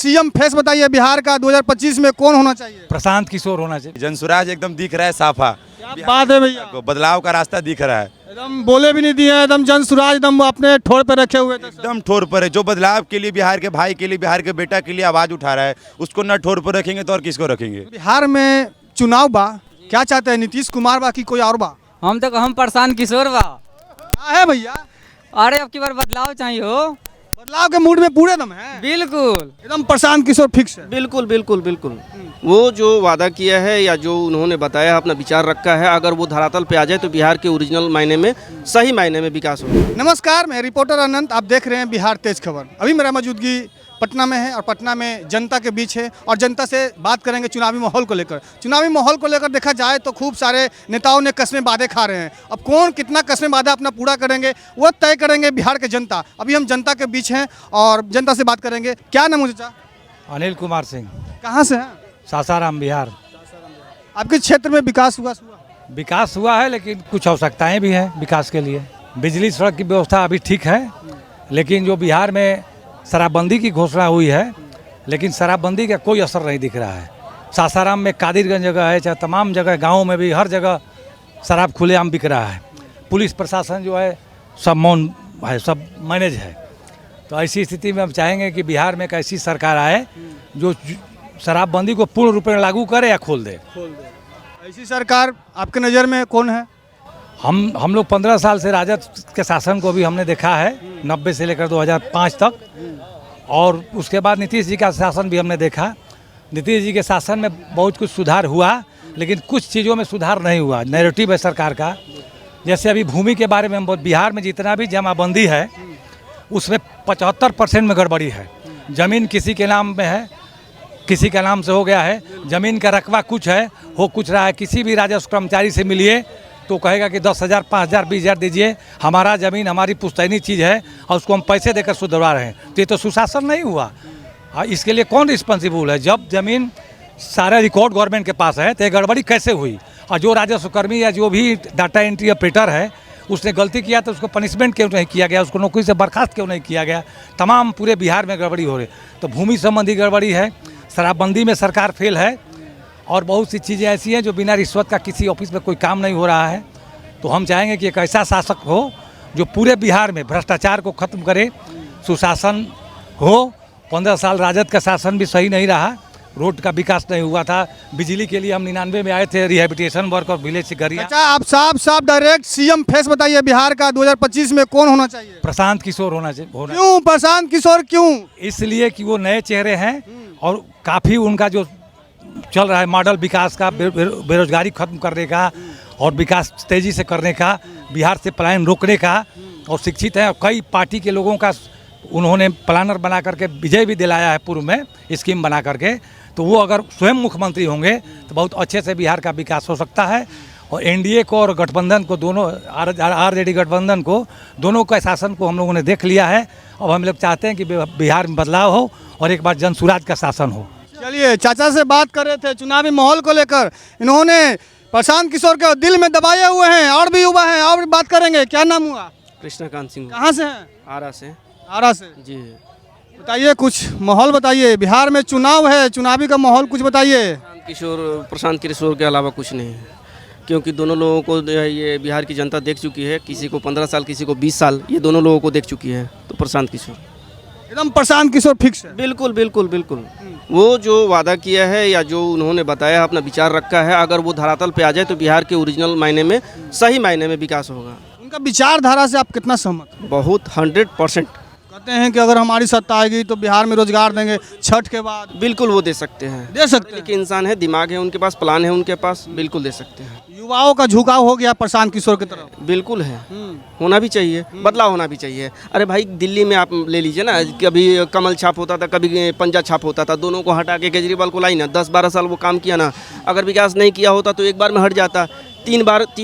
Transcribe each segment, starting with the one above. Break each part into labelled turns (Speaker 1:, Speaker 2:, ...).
Speaker 1: CM face बताइए बिहार का 2025 में कौन होना चाहिए?
Speaker 2: प्रशांत किशोर होना चाहिए।
Speaker 3: जनसुराज एकदम दिख रहा है साफा,
Speaker 1: क्या बात है भैया,
Speaker 3: बदलाव का रास्ता दिख रहा है।
Speaker 1: एकदम बोले भी नहीं दिए, एकदम जनसुराज एकदम अपने ठोर पे रखे हुए थे।
Speaker 3: एकदम ठोर पर है, जो बदलाव के लिए, बिहार के भाई के लिए, बिहार के बेटा के लिए आवाज उठा रहा है, उसको न ठोर पर रखेंगे तो और किसको रखेंगे।
Speaker 1: बिहार में चुनाव बा, क्या चाहते हैं, नीतीश कुमार बा कि कोई और बा?
Speaker 4: हम प्रशांत किशोर बा।
Speaker 1: क्या है भैया,
Speaker 4: अरे अब की बार बदलाव चाहिए हो।
Speaker 1: बदलाव के मूड में पूरे दम है,
Speaker 4: बिल्कुल
Speaker 1: एकदम प्रशांत किशोर फिक्स है।
Speaker 5: बिल्कुल बिल्कुल बिल्कुल। वो जो वादा किया है या जो उन्होंने बताया, अपना विचार रखा है, अगर वो धरातल पे आ जाए तो बिहार के ओरिजिनल मायने में, सही मायने में विकास होगा।
Speaker 1: नमस्कार, मैं रिपोर्टर अनंत, आप देख रहे हैं बिहार तेज खबर। अभी मेरा मौजूदगी पटना में है और पटना में जनता के बीच है और जनता से बात करेंगे चुनावी माहौल को लेकर। चुनावी माहौल को लेकर देखा जाए तो खूब सारे नेताओं ने कस्में वादे खा रहे हैं। अब कौन कितना कस्में वादा अपना पूरा करेंगे वो तय करेंगे बिहार के जनता। अभी हम जनता के बीच हैं और जनता से बात करेंगे। क्या नाम है चाचा?
Speaker 2: अनिल कुमार सिंह,
Speaker 1: कहाँ से हैं?
Speaker 2: सासाराम बिहार।
Speaker 1: आपके क्षेत्र में विकास हुआ?
Speaker 2: विकास हुआ है लेकिन कुछ आवश्यकताएं भी हैं विकास के लिए। बिजली सड़क की व्यवस्था अभी ठीक है, लेकिन जो बिहार में शराबबंदी की घोषणा हुई है, लेकिन शराबबंदी का कोई असर नहीं दिख रहा है। सासाराम में कादिरगंज जगह है, चाहे तमाम जगह गाँव में भी हर जगह शराब खुलेआम बिक रहा है। पुलिस प्रशासन जो है सब मौन है, सब मैनेज है। तो ऐसी स्थिति में हम चाहेंगे कि बिहार में एक ऐसी सरकार आए जो शराबबंदी को पूर्ण रूप में लागू करे या खोल दे।
Speaker 1: ऐसी सरकार आपके नज़र में कौन है?
Speaker 2: हम लोग 15 साल से राजद के शासन को भी हमने देखा है, 90 से लेकर 2005 तक, और उसके बाद नीतीश जी का शासन भी हमने देखा। नीतीश जी के शासन में बहुत कुछ सुधार हुआ, लेकिन कुछ चीज़ों में सुधार नहीं हुआ। नैरेटिव है सरकार का, जैसे अभी भूमि के बारे में हम बिहार में जितना भी जमाबंदी है उसमें 75% में गड़बड़ी है। ज़मीन किसी के नाम में है, किसी के नाम से हो गया है, ज़मीन का रकबा कुछ है, हो कुछ रहा है। किसी भी राजस्व कर्मचारी से मिलिए तो कहेगा कि 10,000, 5,000, 20,000 दीजिए, हमारा ज़मीन हमारी पुश्तैनी चीज़ है और उसको हम पैसे देकर सुधरवा रहे हैं। तो ये तो सुशासन नहीं हुआ। इसके लिए कौन रिस्पॉन्सिबल है? जब ज़मीन सारा रिकॉर्ड गवर्नमेंट के पास है तो ये गड़बड़ी कैसे हुई? और जो राजस्व कर्मी या जो भी डाटा एंट्री ऑपरेटर है उसने गलती किया तो उसको पनिशमेंट क्यों नहीं किया गया? उसको नौकरी से बर्खास्त क्यों नहीं किया गया? तमाम पूरे बिहार में गड़बड़ी हो रही। तो भूमि संबंधी गड़बड़ी है, शराबबंदी में सरकार फेल है, और बहुत सी चीज़ें ऐसी हैं जो बिना रिश्वत का किसी ऑफिस में कोई काम नहीं हो रहा है। तो हम चाहेंगे कि एक ऐसा शासक हो जो पूरे बिहार में भ्रष्टाचार को खत्म करे, सुशासन हो। 15 साल राजद का शासन भी सही नहीं रहा, रोड का विकास नहीं हुआ था। बिजली के लिए हम 99 में आए थे, रिहेबिलिटेशन वर्क और विलेज से गरिया।
Speaker 1: अच्छा, आप साफ डायरेक्ट सीएम फेस बताइए बिहार का 2025 में कौन होना चाहिए?
Speaker 2: प्रशांत किशोर होना चाहिए।
Speaker 1: क्यों प्रशांत किशोर, क्यों?
Speaker 2: इसलिए कि वो नए चेहरे हैं और काफ़ी उनका जो चल रहा है मॉडल विकास का, बेरोजगारी खत्म करने का और विकास तेज़ी से करने का, बिहार से पलायन रोकने का, और शिक्षित हैं। कई पार्टी के लोगों का उन्होंने प्लानर बना करके विजय भी दिलाया है पूर्व में, स्कीम बना करके। तो वो अगर स्वयं मुख्यमंत्री होंगे तो बहुत अच्छे से बिहार का विकास हो सकता है। और एनडीए को और गठबंधन को, दोनों आरजेडी गठबंधन को, दोनों का शासन को हम लोगों ने देख लिया है। अब हम लोग चाहते हैं कि बिहार में बदलाव हो और एक बार जनसुराज का शासन हो।
Speaker 1: चलिए, चाचा से बात कर रहे थे चुनावी माहौल को लेकर। इन्होंने प्रशांत किशोर के दिल में दबाए हुए हैं, और भी युवा हैं, और भी बात करेंगे। क्या नाम हुआ?
Speaker 5: कृष्णकांत सिंह।
Speaker 1: कहाँ से हैं?
Speaker 5: आरा से।
Speaker 1: आरा से
Speaker 5: जी।
Speaker 1: बताइए, कुछ माहौल बताइए। बिहार में चुनाव है, चुनावी का माहौल कुछ बताइए।
Speaker 5: प्रशांत किशोर के अलावा कुछ नहीं है, क्योंकि दोनों लोगों को ये बिहार की जनता देख चुकी है। किसी को 15 साल, किसी को 20 साल, ये दोनों लोगों को देख चुकी है। तो प्रशांत किशोर,
Speaker 1: एकदम प्रशांत किशोर फिक्स है।
Speaker 5: बिल्कुल बिल्कुल बिल्कुल। वो जो वादा किया है या जो उन्होंने बताया, अपना विचार रखा है, अगर वो धरातल पे आ जाए तो बिहार के ओरिजिनल मायने में, सही मायने में विकास होगा।
Speaker 1: उनका विचारधारा से आप कितना सहमत?
Speaker 5: बहुत 100%।
Speaker 1: कहते हैं कि अगर हमारी सत्ता आएगी तो बिहार में रोजगार देंगे छठ के बाद।
Speaker 5: बिल्कुल वो दे सकते हैं,
Speaker 1: दे सकते हैं।
Speaker 5: कि इंसान है, दिमाग है उनके पास, प्लान है उनके पास, बिल्कुल दे सकते हैं।
Speaker 1: युवाओं का झुकाव हो गया प्रशांत किशोर की तरफ।
Speaker 5: बिल्कुल है, होना भी चाहिए, बदलाव होना भी चाहिए। अरे भाई, दिल्ली में आप ले लीजिए ना, कभी कमल छाप होता था, कभी पंजा छाप होता था। दोनों को हटा के केजरीवाल को लाई ना, 10-12 साल वो काम किया ना। अगर विकास नहीं किया होता तो एक बार में हट जाता। 3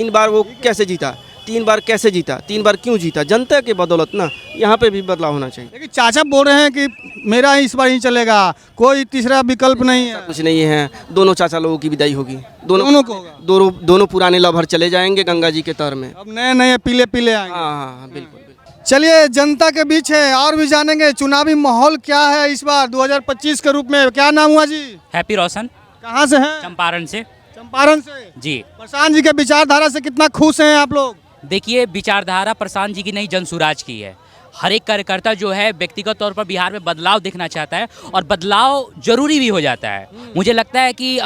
Speaker 5: बार वो कैसे जीता? 3 बार कैसे जीता? 3 बार क्यों जीता? जनता के बदौलत ना। यहाँ पे भी बदलाव होना चाहिए।
Speaker 1: लेकिन चाचा बोल रहे हैं कि मेरा ही इस बार ही चलेगा, कोई तीसरा विकल्प नहीं है।
Speaker 5: कुछ नहीं है, दोनों चाचा लोगों की विदाई होगी।
Speaker 1: दोनों को होगा।
Speaker 5: दोनों पुराने लवर चले जाएंगे गंगा जी के तर में।
Speaker 1: अब नए नए पीले पीले आएंगे।
Speaker 5: हाँ, बिल्कुल।
Speaker 1: चलिए जनता के बीच है और भी जानेंगे चुनावी माहौल क्या है इस बार 2025 के रूप में। क्या नाम हुआ जी?
Speaker 6: हैप्पी रोशन,
Speaker 1: कहाँ से हैं?
Speaker 6: चंपारण से।
Speaker 1: चंपारण से।
Speaker 6: जी,
Speaker 1: प्रशांत जी के विचारधारा से कितना खुश हैं आप लोग?
Speaker 6: देखिए विचारधारा प्रशांत जी की नहीं, जनसुराज की है। हर एक कार्यकर्ता जो है व्यक्तिगत तौर पर बिहार में बदलाव देखना चाहता है और बदलाव जरूरी भी हो जाता है। मुझे लगता है कि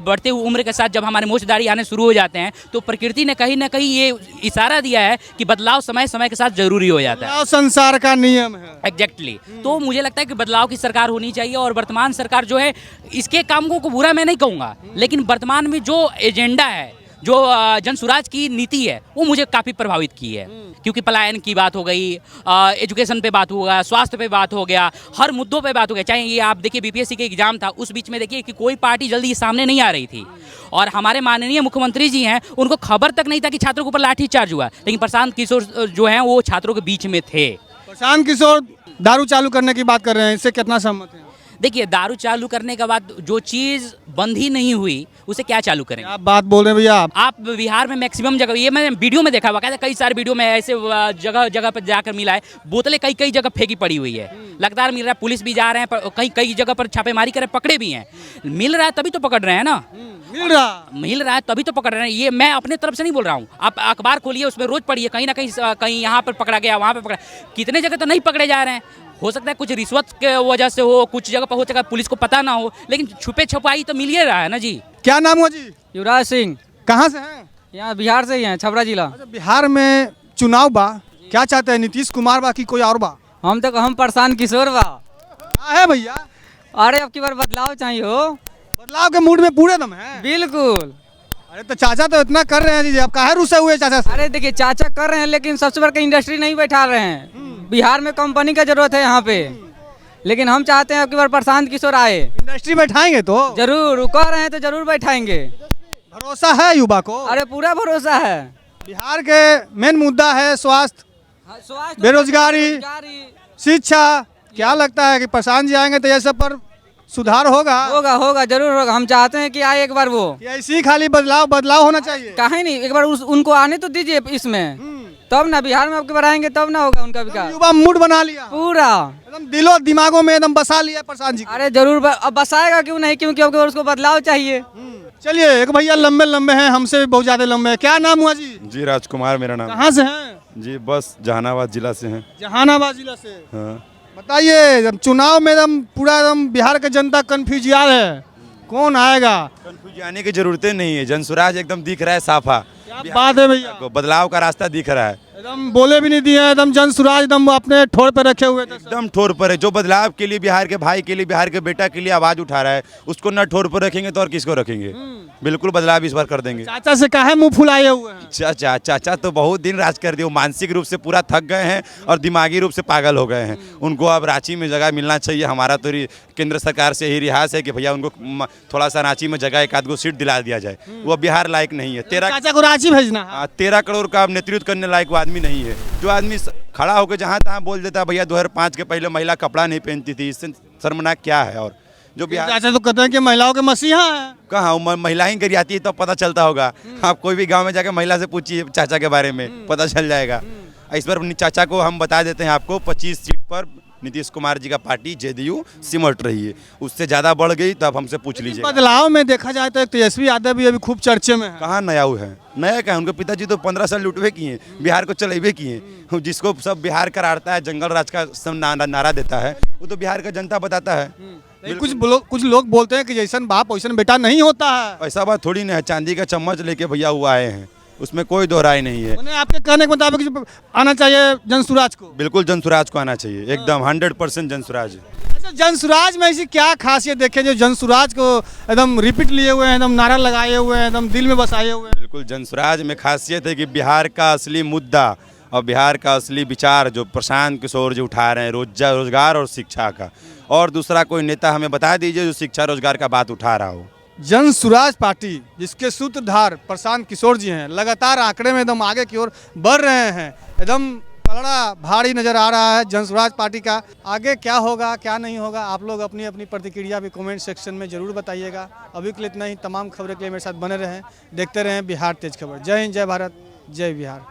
Speaker 6: बढ़ते हुए उम्र के साथ जब हमारे मूछदारी आने शुरू हो जाते हैं तो प्रकृति ने कहीं ना कहीं ये इशारा दिया है कि बदलाव समय समय के साथ जरूरी हो जाता है।
Speaker 1: बदलाव संसार का नियम है।
Speaker 6: एग्जैक्टली तो मुझे लगता है कि बदलाव की सरकार होनी चाहिए और वर्तमान सरकार जो है इसके कामों को बुरा मैं नहीं कहूँगा, लेकिन वर्तमान में जो एजेंडा है, जो जनसुराज की नीति है, वो मुझे काफ़ी प्रभावित की है। क्योंकि पलायन की बात हो गई, एजुकेशन पे बात हो गया, स्वास्थ्य पे बात हो गया, हर मुद्दों पे बात हो गया। चाहे ये आप देखिए बीपीएससी के एग्जाम था, उस बीच में देखिए कि कोई पार्टी जल्दी सामने नहीं आ रही थी और हमारे माननीय मुख्यमंत्री जी हैं, उनको खबर तक नहीं था कि छात्रों के ऊपर लाठीचार्ज हुआ, लेकिन प्रशांत किशोर जो हैं वो छात्रों के बीच में थे।
Speaker 1: प्रशांत किशोर दारू चालू करने की बात कर रहे हैं, इससे कितना सहमत हैं?
Speaker 6: देखिए दारू चालू करने के बाद जो चीज़ बंद ही नहीं हुई उसे क्या चालू करेंगे?
Speaker 1: आप बात बोल रहे हैं भैया
Speaker 6: आप बिहार में मैक्सिमम जगह, ये मैंने वीडियो में देखा हुआ, कहते कई सारे वीडियो में ऐसे जगह जगह पर जाकर मिला है, बोतलें कई कई जगह फेंकी पड़ी हुई है, लगातार मिल रहा है। पुलिस भी जा रहे हैं, कई कई जगह पर छापेमारी कर पकड़े भी हैं। मिल रहा है तभी तो पकड़ रहे हैं ना, मिल रहा है तभी तो पकड़ रहे हैं। ये मैं अपने तरफ से नहीं बोल रहा हूँ, आप अखबार खोलिए उसमें रोज पढ़िए, कहीं ना कहीं यहाँ पर पकड़ा गया, वहाँ पर पकड़ा, कितने जगह तो नहीं पकड़े जा रहे हैं। हो सकता है कुछ रिश्वत के वजह से हो, कुछ जगह पर हो सकता है पुलिस को पता ना हो, लेकिन छुपे छुपाई तो मिल ही रहा है ना जी।
Speaker 1: क्या नाम हुआ जी?
Speaker 4: युवराज सिंह,
Speaker 1: कहाँ से हैं?
Speaker 4: यहाँ बिहार से ही हैं, छपरा जिला।
Speaker 1: अच्छा, बिहार में चुनाव बा, क्या चाहते हैं? नीतीश कुमार बा कि कोई और बा?
Speaker 4: हम प्रशांत किशोर बा।
Speaker 1: क्या है भैया?
Speaker 4: अरे अब की बार बदलाव चाहिए हो।
Speaker 1: बदलाव के मूड में पूरे दम है।
Speaker 4: बिल्कुल।
Speaker 1: अरे तो चाचा तो इतना कर रहे हैं जी, अब काहे रुसे हुए चाचा से?
Speaker 4: अरे देखिए चाचा कर रहे हैं, लेकिन सबसे बड़ा इंडस्ट्री नहीं बैठा रहे हैं। बिहार में कंपनी का जरूरत है यहाँ पे, लेकिन हम चाहते हैं अब की बार प्रशांत किशोर आए।
Speaker 1: इंडस्ट्री बैठाएंगे तो
Speaker 4: जरूर, वो कह रहे हैं तो जरूर बैठाएंगे।
Speaker 1: भरोसा है युवा को?
Speaker 4: अरे पूरा भरोसा है।
Speaker 1: बिहार के मेन मुद्दा है स्वास्थ्य, बेरोजगारी, शिक्षा। क्या लगता है कि प्रशांत जी आएंगे तो ये सब पर सुधार होगा?
Speaker 4: होगा जरूर होगा। हम चाहते हैं कि आए एक बार वो।
Speaker 1: ऐसी ही खाली बदलाव होना चाहिए?
Speaker 4: काहे नहीं, एक बार उनको आने तो दीजिए इसमें, तब ना बिहार में आपके बार आएंगे तब ना होगा उनका विकास।
Speaker 1: युवा मूड बना लिया
Speaker 4: पूरा
Speaker 1: एकदम, दिलो दिमागों में एकदम बसा लिया प्रशांत जी।
Speaker 4: अरे जरूर अब बसाएगा क्यों नहीं, क्योंकि अब उसको बदलाव चाहिए।
Speaker 1: चलिए एक भैया लंबे लंबे हैं, हमसे भी बहुत ज्यादा लंबे हैं। क्या नाम हुआ जी?
Speaker 3: जी राजकुमार मेरा नाम।
Speaker 1: कहाँ से हैं?
Speaker 3: जी बस जहानाबाद जिला से हैं।
Speaker 1: जहानाबाद जिला से।
Speaker 3: हाँ।
Speaker 1: बताइए जब चुनाव में एकदम पूरा एकदम बिहार का जनता कंफ्यूजियाल है, कौन आएगा?
Speaker 3: कंफ्यूज आने की जरूरतें नहीं है, जनसुराज एकदम दिख रहा है साफा।
Speaker 1: क्या बात है भैया,
Speaker 3: को बदलाव का रास्ता दिख रहा है।
Speaker 1: एकदम बोले भी नहीं दिए, एकदम जनसुराज एकदम अपने ठोर पे रखे हुए थे।
Speaker 3: एकदम ठोर पर है, जो बदलाव के लिए, बिहार के भाई के लिए, बिहार के बेटा के लिए आवाज उठा रहा है, उसको न ठोर पर रखेंगे तो और किसको रखेंगे? बिल्कुल बदलाव इस बार कर देंगे।
Speaker 1: चाचा से काहे मुंह फुलाए हुए हैं?
Speaker 3: चाचा तो बहुत दिन राज कर दिए, वो मानसिक रूप से पूरा थक गए हैं और दिमागी रूप से पागल हो गए हैं। उनको अब रांची में जगह मिलना चाहिए। हमारा तो केंद्र सरकार से ही रिहास है कि भैया उनको थोड़ा सा रांची में जगह, एक आध गो सीट दिला दिया जाए। वो बिहार लायक नहीं है।
Speaker 1: चाचा को रांची भेजना है।
Speaker 3: 13 करोड़ का नेतृत्व करने लायक वो आदमी नहीं है। जो आदमी खड़ा होकर जहाँ तहाँ बोल देता है भैया 2005 के पहले महिला कपड़ा नहीं पहनती थी, इससे शर्मनाक क्या है? और जो बिहार
Speaker 1: चाचा तो कहते हैं कि महिलाओं के मसीहा हैं।
Speaker 3: कहाँ महिला ही गरियाती है तो पता चलता होगा। आप कोई भी गांव में जाकर महिला से पूछिए चाचा के बारे में, पता चल जाएगा। इस पर चाचा को हम बता देते हैं आपको, 25 सीट पर नीतीश कुमार जी का पार्टी जेडीयू सिमट रही है। उससे ज़्यादा बढ़ गई तो आप हमसे पूछ लीजिए।
Speaker 1: बदलाव में देखा जाए तो एक तेजस्वी यादव भी अभी खूब चर्चे में है।
Speaker 3: कहाँ नया हुआ है? नया क्या है? उनके पिताजी तो 15 साल लुटवे किए, बिहार को चलेबे किए। जिसको सब बिहार करारता है, जंगल राज का सब नारा देता है, वो तो बिहार का जनता बताता है।
Speaker 1: कुछ लोग बोलते हैं कि जैसन बाप वैसन बेटा नहीं होता है।
Speaker 3: ऐसा बात थोड़ी ना है। चांदी का चम्मच लेके भैया हुआ आए हैं, उसमें कोई दोहराई नहीं है।
Speaker 1: मैंने आपके कहने के मुताबिक आना चाहिए जनसुराज को।
Speaker 3: बिल्कुल जनसुराज को आना चाहिए, एकदम 100% जनसुराज।
Speaker 1: अच्छा, जनसुराज में ऐसी क्या खासियत देखे जो जनसुराज को एकदम रिपीट लिए हुए हैं, एकदम नारा लगाए हुए हैं, एकदम दिल में बसाए हुए हैं?
Speaker 3: बिल्कुल जनसुराज में खासियत है कि बिहार का असली मुद्दा और बिहार का असली विचार जो प्रशांत किशोर जी उठा रहे हैं, रोजगार और शिक्षा का, और दूसरा कोई नेता हमें बता दीजिए जो शिक्षा रोजगार का बात उठा रहा हो।
Speaker 1: जनसुराज पार्टी जिसके सूत्रधार प्रशांत किशोर जी हैं, लगातार आंकड़े में एकदम आगे की ओर बढ़ रहे हैं। एकदम पलड़ा भारी नजर आ रहा है जनसुराज पार्टी का। आगे क्या होगा क्या नहीं होगा, आप लोग अपनी अपनी प्रतिक्रिया भी कमेंट सेक्शन में जरूर बताइएगा। अभी के लिए इतना ही। तमाम खबरें के लिए मेरे साथ बने रहें, देखते रहें बिहार तेज खबर। जय हिंद, जय भारत, जय बिहार।